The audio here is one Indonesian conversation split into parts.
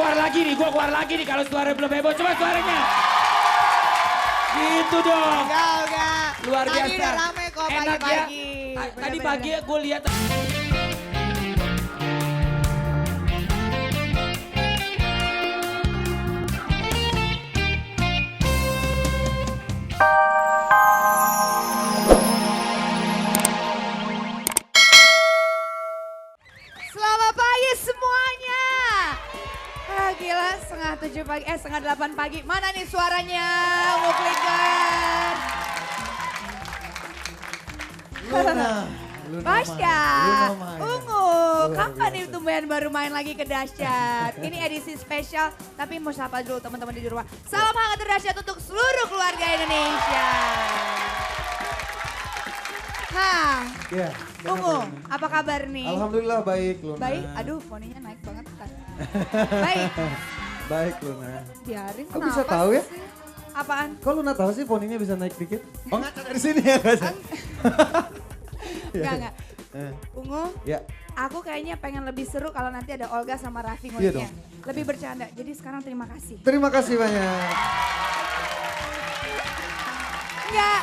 Gue keluar lagi nih kalau suara belum heboh. Coba suaranya. Gitu dong. Enggak. Luar biasa. Tadi udah rame kok Enak pagi-pagi. ya. Tadi pagi gue lihat. Selamat pagi semuanya. Gila, setengah 8 pagi. Mana nih suaranya, Mukliker? Luna Basya, Maya. Ungu, Luar kapan biasa. nih tumben baru main lagi ke Dahsyat? Ini edisi spesial, tapi mau sapa dulu teman-teman di rumah. Salam hangat Dahsyat untuk seluruh keluarga Indonesia. Hah, Ya, Ungu, apa kabar nih? Alhamdulillah baik Luna. Baik, aduh foninya naik banget kan. Baik, Baik Luna. biarin Kok kenapa bisa tahu ya? sih? Apaan? Kok Luna tahu sih poninya bisa naik dikit? Oh ngaca dari sini ya guys? Enggak. Eh, Ungu, Ya, aku kayaknya pengen lebih seru kalau nanti ada Olga sama Raffi Iya nguliknya. dong. Lebih bercanda, jadi sekarang terima kasih. terima kasih banyak. Enggak.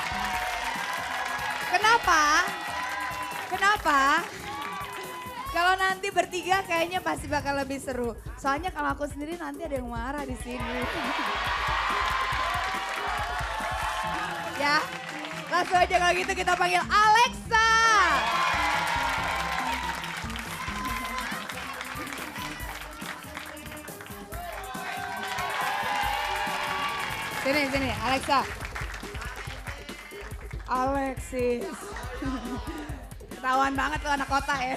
Kenapa? Kalau nanti bertiga kayaknya pasti bakal lebih seru. Soalnya kalau aku sendiri nanti ada yang marah di sini. Ya, langsung aja kalau gitu kita panggil Alexa. Sini, Alexa. Alexis. Ketahuan banget tuh anak kota ya.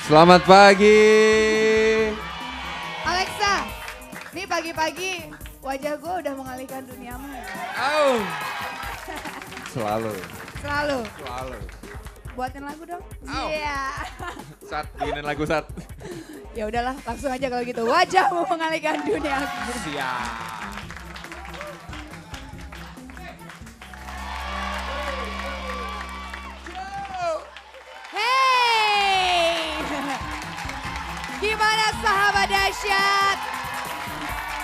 Selamat pagi. Alexa, nih pagi-pagi wajah gue udah mengalihkan duniamu. Oh. Selalu. Selalu. Buatin lagu dong. Au. Iya. Sat, bikinin lagu Sat. Ya udahlah, langsung aja kalau gitu. Wajahmu mengalihkan duniaku. Siap. Hey! Gimana sahabat Dahsyat?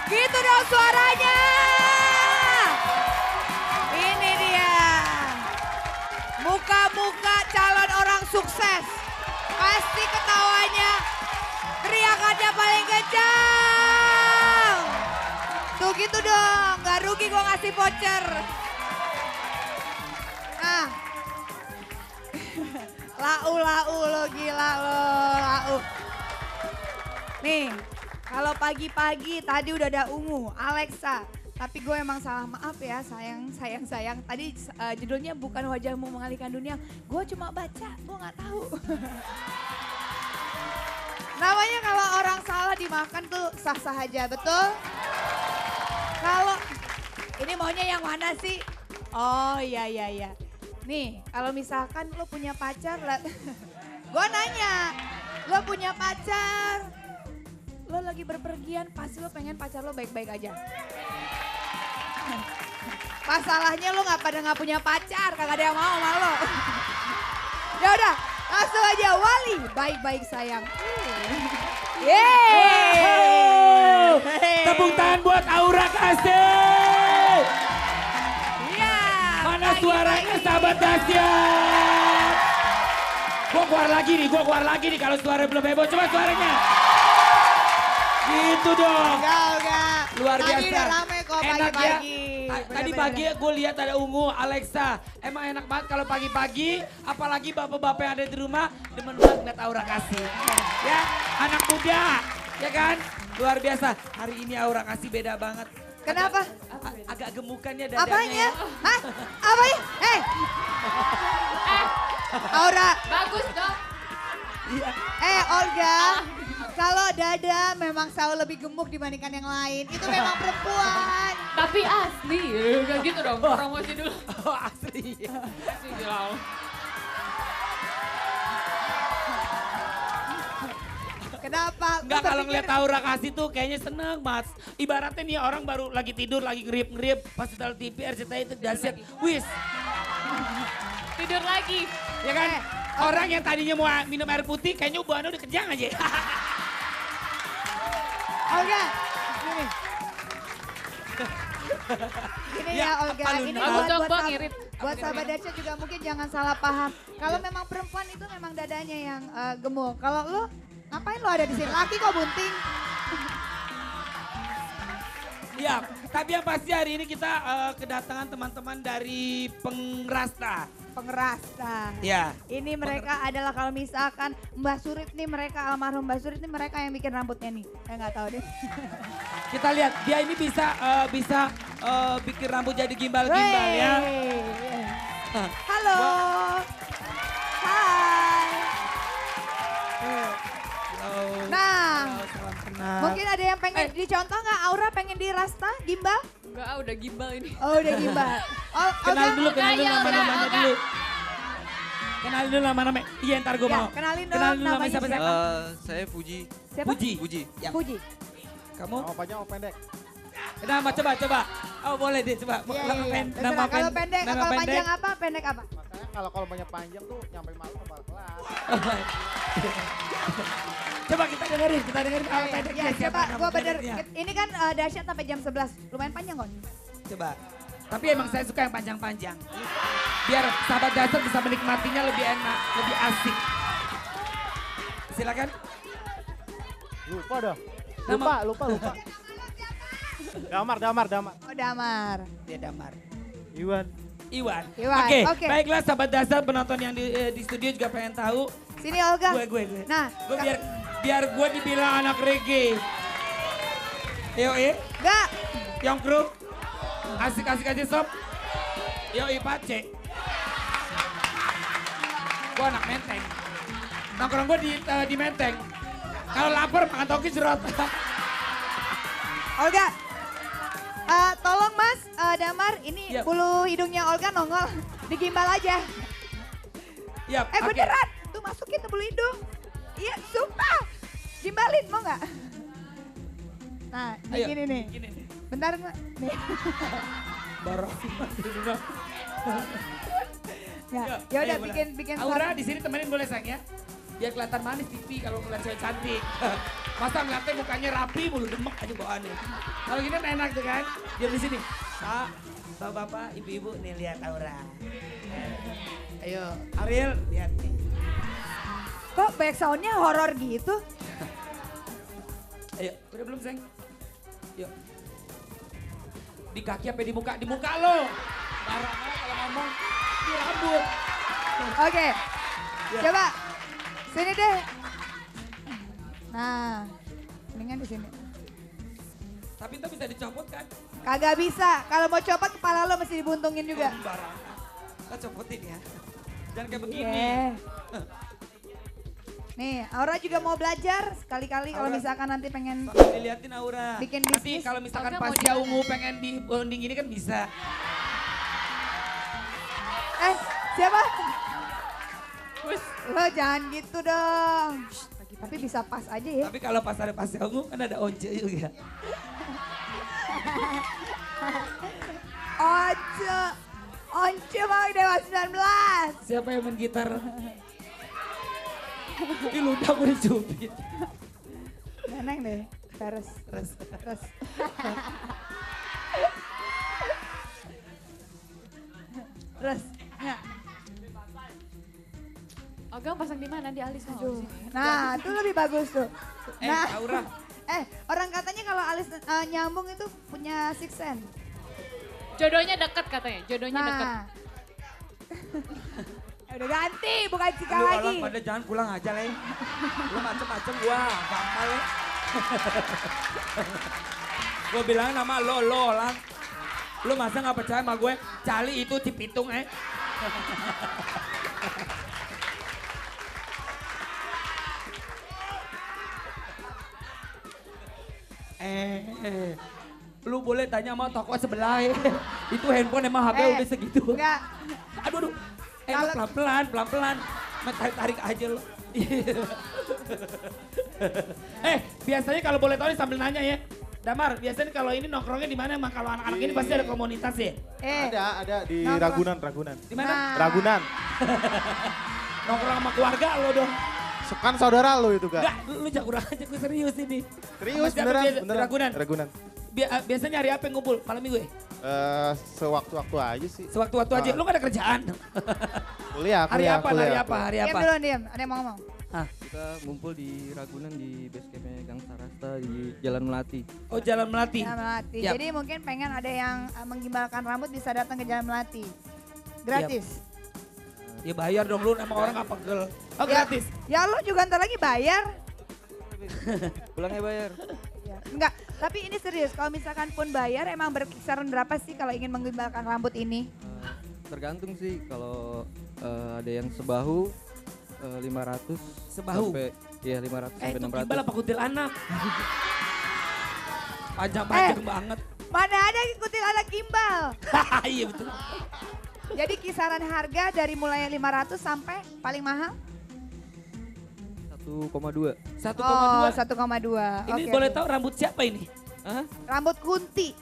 Gitu dong suaranya. Ini dia. Muka-muka calon orang sukses. Pasti ketawanya, teriakannya paling kencang. Tuh gitu dong, gak rugi gue ngasih voucher. Nah. Lau lo gila lo, lau. Nih, kalau pagi-pagi tadi udah ada Ungu, Alexa. Tapi gue emang salah maaf ya sayang. Tadi judulnya bukan wajahmu mengalihkan dunia. Gue cuma baca, gue gak tahu. Namanya kalau orang salah dimakan tuh sah-sah aja, betul? Kalau, ini maunya yang mana sih? Oh iya. Nih, kalau misalkan lo punya pacar, gue nanya, lo punya pacar, lo lagi berpergian, pasti lo pengen pacar lo baik-baik aja. Masalahnya lo nggak punya pacar, kagak ada yang mau sama lo. Ya udah, langsung aja Wali, baik-baik sayang. Yeay! Tepuk tangan buat Aura Kasih. Iya. Mana suaranya sahabat Dahsyat? Gue keluar lagi nih kalau suara belum heboh. Coba suaranya. Gitu dong. Enggak. Luar Tadi biasa. udah rame kok Enak pagi-pagi. ya. Tadi Bener-bener. pagi gue lihat ada Ungu, Alexa. Emang enak banget kalau pagi-pagi, apalagi bapak-bapak yang ada di rumah, demen banget ngeliat Aura Kasih. Ya, anak muda, ya kan? Luar biasa. Hari ini Aura Kasih beda banget. Kenapa? Agak gemukannya dadanya. Apanya? Hah? Apanya? Aura. Bagus dong. Iya. Olga. Kalau dada memang selalu lebih gemuk dibandingkan yang lain. Itu memang perempuan. Tapi asli, kayak gitu dong. Promosi dulu. Oh, asli. Asli gila. Kenapa? Enggak, Gua kalau berpikir- ngeliat Aura Kasih tuh kayaknya seneng, Mas. Ibaratnya nih orang baru lagi tidur, lagi ngerip-ngerip, pas setel TV, RCTI itu Dahsyat. Wis, Tidur lagi. ya kan? Orang yang tadinya mau minum air putih, kayaknya ubahannya udah kejang aja. Olga, gini. Gini ya, Ya, Olga, apa lu, ini Nak? Aku coba sahabat- ngirit. buat sahabat Dasya juga mungkin jangan salah paham. Kalau memang perempuan itu memang dadanya yang gemuk. Kalau lu, ngapain lu ada di sini? Laki kok bunting. Ya, tapi yang pasti hari ini kita kedatangan teman-teman dari Pengrasta. Pengerasta. Ya. Ini mereka adalah kalau misalkan Mbak Surip nih, mereka almarhum Mbak Surip nih, mereka yang bikin rambutnya nih. Saya nggak tahu deh. Kita lihat dia ini bisa bikin rambut jadi gimbal-gimbal ya. Wey. Halo. Hai. Halo. Nah, Halo, salam kenal. mungkin ada yang pengen dicontoh nggak? Aura pengen dirasta, gimbal? Enggak, udah gimbal ini. Oh udah gimbal. Oh, Kenal Olga? dulu, kenal dulu Olga, nama-namanya Olga. dulu. Kenalin dulu nama-nama. Iya ntar gue Ya, mau. kenalin dong Kenalin dulu namanya namanya siapa? siapa? Saya Puji. Siapa? Puji. Puji. Ya. Puji. Kamu? Mau panjang mau pendek? Nama coba. Oh boleh deh coba. Iya, Nama iya. pen- Terserah. nama Kalau pendek, nama kalau pendek. panjang apa? Pendek apa? Makanya kalau banyak panjang tuh nyampe malu kepala kelas. Coba kita dengerin kalau Iya, pendeknya ya, siapa coba nama gua bener. pendeknya. Ini kan dahsyat sampai jam 11. Lumayan panjang kok. Coba. Tapi emang saya suka yang panjang-panjang. Biar sahabat dasar bisa menikmatinya lebih enak, lebih asik. Silakan. Lupa dah. Nama- Lupa. Damar. Oh Damar. Dia Damar. Iwan. Iwan. Iwan, Oke, oke. baiklah sahabat dasar penonton yang di studio juga pengen tahu. Sini Olga. Gue. Nah, Gue biar gue dibilang anak reggae. enggak. Yongkru. Asik-asik aja sob. Yoi Pace. Gue anak Menteng. Nongkrong gue di Menteng. Kalau lapar makan toki jerot. Olga. Tolong Mas Damar, ini Iya. bulu hidungnya Olga nongol. Digimbal aja. Yap, oke. Beneran. Tuh masukin tuh bulu hidung. Iya, sumpah. Gimbalin, mau nggak? Nah, Ayo, begini nih. Gini nih. Bentar, Mbak. Nih. Barok. Ya udah ayo, bikin Aura di sini temenin boleh sayang ya. Biar kelihatan manis pipi kalau ngeliat cewek cantik. Masa ngeliatnya mukanya rapi mulu demek aja bawaannya. Kalau gini kan enak tuh kan. Dia di sini. Pak, bapak-bapak, ibu-ibu nih lihat Aura. Ayo, Ariel lihat nih. Kok backsoundnya horor gitu? Ayo, udah belum sayang? Yuk. Di kaki apa di muka? Di muka lo. Marah-marah kalau ngomong di rambut. Oke. Ya. Coba. Sini deh. Nah, mendingan di sini. Tapi itu bisa dicopot kan? Kagak bisa. Kalau mau copot kepala lo mesti dibuntungin juga. Barang. Kita copotin ya. Jangan kayak begini. Yeah. Nih, Aura juga mau belajar sekali-kali kalau Aura. misalkan nanti pengen Sambil diliatin Aura. Bikin Nanti bisnis. kalau misalkan Aura mau Pasya jalan. Ungu pengen di bonding ini kan bisa. siapa? Wes, Lo jangan gitu dong. Tapi bisa pas aja ya. Tapi kalau pas ada Pasya Ungu kan ada Once juga. Once mau Dewa 19. Siapa yang main gitar? Ih ludah gue dicubit. Neneng deh, terus. Terus. Terus. Terus. Ya. Ogang pasang di mana? Di alis mau. Aduh. Nah, itu lebih bagus tuh. Nah, Aura. orang katanya kalau alis nyambung itu punya six sense. Jodohnya dekat katanya, jodohnya dekat. Nah. Udah ganti, bukan Cika Lu lagi. orang pada jangan pulang aja lah. Lu macem-macem gua gampang ya. Gue bilang nama lo lang. Lu masa gak percaya sama gue? Cali itu Cipitung lu boleh tanya sama toko sebelah ya. Itu handphone emang HP udah segitu. Enggak. Aduh. Kalau- Pelan-pelan. Tarik aja lo. Biasanya kalau boleh tahu nih sambil nanya ya. Damar, biasanya kalau ini nongkrongnya di mana emang kalau anak-anak ini pasti ada komunitas ya? Ada di Nongkrong. Ragunan. Di mana? Nah. Ragunan. Nongkrong sama keluarga lo dong. Kan saudara lu itu Kak. Enggak, lu jangan kurang aja, gue serius ini. Serius Sama siapa beneran, dia? beneran. Ragunan. Ragunan. Biasanya hari apa yang ngumpul? Malam minggu ya? Sewaktu-waktu aja sih. Sewaktu-waktu aja, lu gak ada kerjaan. Kuliah, Hari kuliah, apa, kuliah. hari apa, hari Diam apa? dulu, diam. Ada yang mau ngomong? Kita ngumpul di Ragunan di base campnya Gang Sarasta di Jalan Melati. Oh, Jalan Melati. Jalan Melati. Yap. Jadi mungkin pengen ada yang menggimbalkan rambut bisa datang ke Jalan Melati. Gratis. Ya bayar dong lu, emang orang apa pegel. Oh, gratis. Ya lu juga ntar lagi bayar. Pulangnya bayar. Ya. Enggak, tapi ini serius. Kalau misalkan pun bayar emang berkisaran berapa sih kalau ingin menggimbalkan rambut ini? Tergantung sih kalau ada yang sebahu 500 Sebahu? sampai iya 500 sampai Itu 600. gimbal apa kutil anak? Panjang-panjang banget. Mana ada ikutin anak gimbal. Iya betul. Jadi kisaran harga dari mulai 500 sampai paling mahal? 1,2. 1,2. Oh, 1,2. Ini Oke, boleh oke. tahu rambut siapa ini? Hah? Rambut kunti.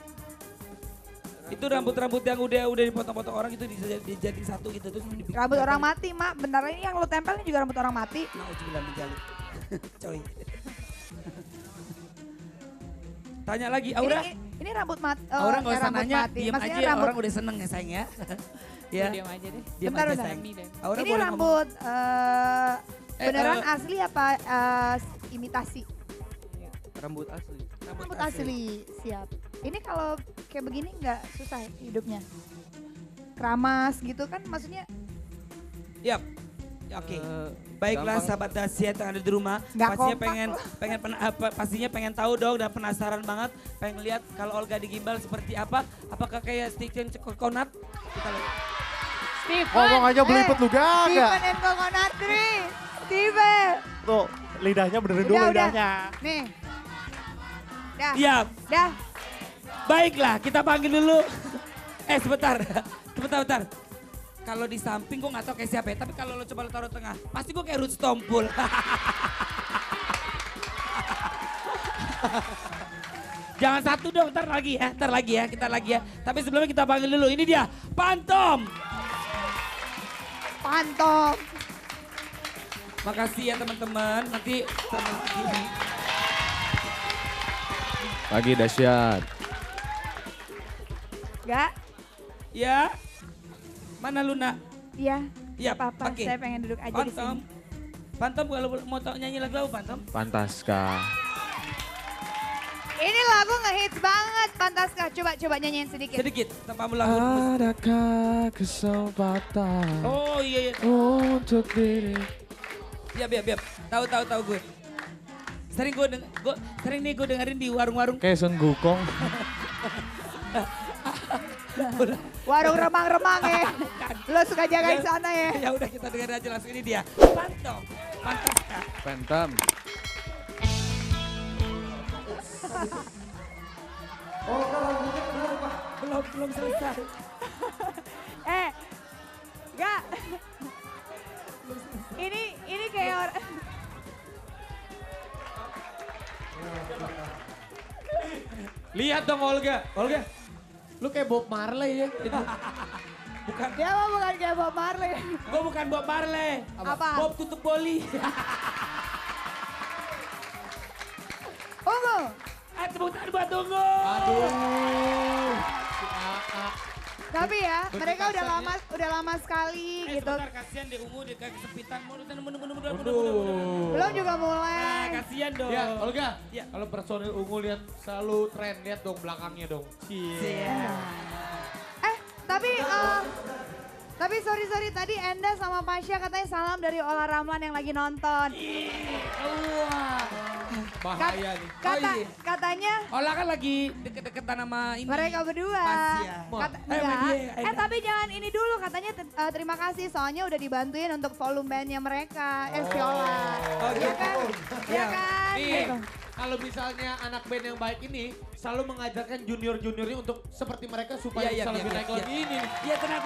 Itu rambut-rambut yang udah dipotong-potong orang itu dijadiin satu gitu terus dibikin. Rambut orang mati, Mak. Bentar ini yang lo tempel ini juga rambut orang mati. Nauzubillah min dzalik. Coy. Tanya lagi, Aura. Ini rambut mati. Aura nggak usah rambut nanya, mati. diem Maksudnya aja. rambut, Orang udah seneng ya sayang ya. Ya, Diam aja deh. diam Bentar, aja bentar. sayang. Demi deh. Aura ini boleh rambut beneran eh. asli apa imitasi? Rambut asli. Rambut asli, siap. Ini kalau kayak begini nggak susah ya hidupnya? Keramas gitu kan maksudnya Yap. Ya, Oke. Eh, Baiklah gampang. sahabat Dasyat yang ada di rumah, Nggak pastinya kompak pastinya pengen tahu dong dan penasaran banget, pengen lihat kalau Olga digimbal seperti apa, apakah kayak Steven Coconut? Kita lihat. Ngomong aja belipet lu gak? Steven and Coconut Tree. Steven. Tuh, lidahnya benerin dulu Udah. lidahnya. Nih. Dah. Iya, Dah. baiklah kita panggil dulu. Sebentar, bentar. Kalau di samping gue gak tau kayak siapa ya, tapi kalau lo coba lo taruh tengah, pasti gue kayak Ruth Stompul. Jangan satu dong, ntar lagi ya, kita lagi ya. Tapi sebelumnya kita panggil dulu, ini dia, Pantom. Pantom. Makasih ya teman-teman, nanti sama lagi. Pagi dahsyat. Gak? Ya, mana Luna? Iya. Iya, Apa-apa, oke. saya pengen duduk aja di Pantom, sini. Pantom kalau mau nyanyi lagu apa Pantom? Fantaska. Ini lagu ngehits banget, Fantaska. Coba nyanyiin sedikit. Sedikit, tanpa lagu. Adakah kesempatan Oh iya, untuk diri? biar. Tahu gue. Sering gue dengerin di warung-warung. Kayak Sun Gukong. Warung remang-remang ya. Lo suka jagain sana ya. Ya udah kita dengerin aja langsung ini dia. Pantom, Fantaska. Phantom. Belum selesai. Gak. Ini kayak orang. Lihat dong Olga. Olga, lu kayak Bob Marley ya. Bukan, Dia mah bukan kayak Bob Marley. gue bukan Bob Marley. Apa? Bob tutup boli. Ungu. Tepuk tangan buat Tunggu. Aduh. Tapi ya, mereka udah lama sekali gitu. Sebentar, kasihan deh Ungu, dia kayak kesepitan. Mundur. Belum juga Nah, mulai. kasihan dong. Ya, Olga. Ya. Kalau personil Ungu lihat selalu tren, lihat dong belakangnya dong. Iya. Tapi sorry tadi Enda sama Pasha katanya salam dari Ola Ramlan yang lagi nonton. Wah. Bahaya nih. Katanya Ola kan lagi deket-deketan sama ini. mereka berdua. Pasha. Enggak. Tapi jangan ini dulu katanya terima kasih soalnya udah dibantuin untuk volume bandnya mereka. Si Ola. Oh, Iya gitu. kan? Iya kan? Nih, Gitu. kalau misalnya anak band yang baik ini selalu mengajarkan junior-juniornya untuk seperti mereka supaya Iya, bisa lebih naik lagi ini. Iya, tenang.